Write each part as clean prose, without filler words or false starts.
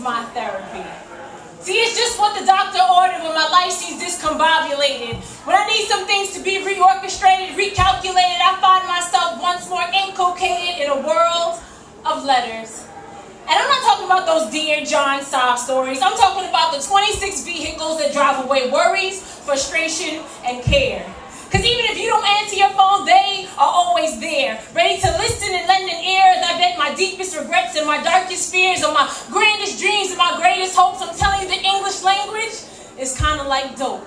my therapy. See, it's just what the doctor ordered when my life seems discombobulated. When I need some things to be reorchestrated, recalculated, I find myself once more inculcated in a world of letters. And I'm not talking about those Dear John sob stories. I'm talking about the 26 vehicles that drive away worries, frustration, and care. Because even if you don't answer your phone, they are always there, ready to listen and lend an ear. As I bet my deepest regrets and my darkest fears, or my grandest dreams and my greatest hopes. I'm telling you, the English language is kind of like dope.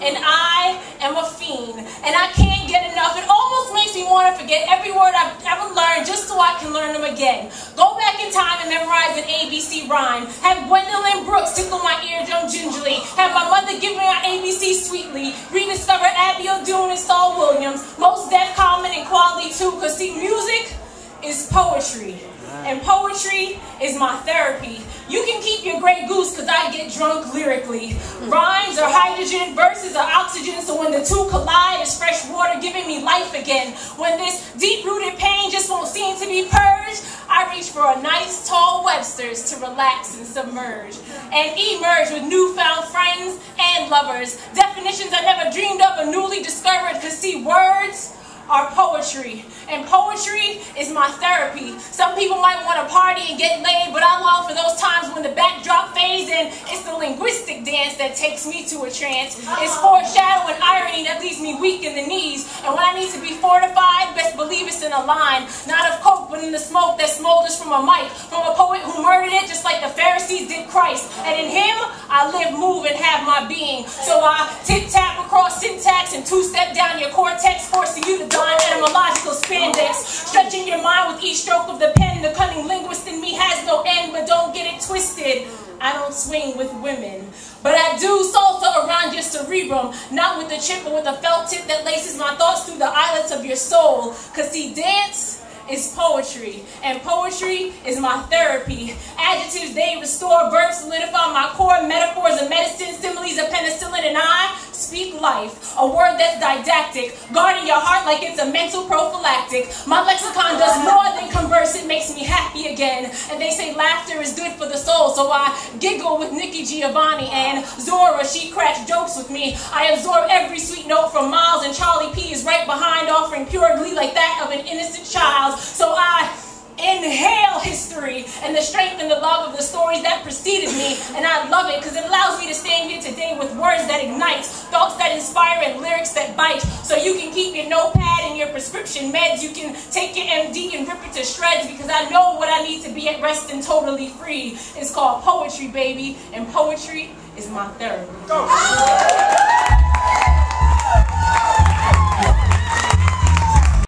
And I am a fiend, and I can't get enough. It almost makes me want to forget every word I've ever learned just so I can learn them again. Go back in time and memorize an ABC rhyme. Have Gwendolyn Brooks tickle my eardrum gingerly. Have my mother give me my ABC sweetly. Rediscover Abby O'Doon and Saul Williams. Most Def Common and Quality too, because see, music is poetry. And poetry is my therapy. You can keep your Grey Goose because I get drunk lyrically. Rhymes are hydrogen, verses are oxygen, so when the two collide, it's fresh water giving me life again. When this deep-rooted pain just won't seem to be purged, I reach for a nice tall Webster's to relax and submerge. And emerge with newfound friends and lovers. Definitions I never dreamed of or newly discovered, because see, words are poetry, and poetry is my therapy. Some people might want to party and get laid, but I long for those times when the backdrop fades and it's the linguistic dance that takes me to a trance. It's foreshadow and irony that leaves me weak in the knees, and when I need to be fortified, best believe it's in a line, not of coke, but in the smoke that smolders from a mic, from a poet who murdered it just like the Pharisees did Christ, and in him I live, move, and have my being. So I tip-tap across syntax and two-step down your cortex, forcing you to etymological spandex, stretching your mind with each stroke of the pen. The cunning linguist in me has no end, but don't get it twisted. I don't swing with women, but I do salsa around your cerebrum, not with a chip, but with a felt tip that laces my thoughts through the eyelets of your soul. Cause see, dance is poetry, and poetry is my therapy. Adjectives, they restore, verbs solidify my core, metaphors of medicine, similes of penicillin, and I speak life, a word that's didactic, guarding your heart like it's a mental prophylactic. My lexicon does more than converse, it makes me happy again. And they say laughter is good for the soul, so I giggle with Nikki Giovanni and Zora, she cracks jokes with me. I absorb every sweet note from Miles, and Charlie P is right behind, offering pure glee like that of an innocent child. So I inhale history and the strength and the love of the stories that preceded me, and I love it because it allows me to stand here today with words that ignite, thoughts that inspire, and lyrics that bite. So you can keep your notepad and your prescription meds, you can take your MD and rip it to shreds, because I know what I need to be at rest and totally free. It's called poetry, baby, and poetry is my therapy.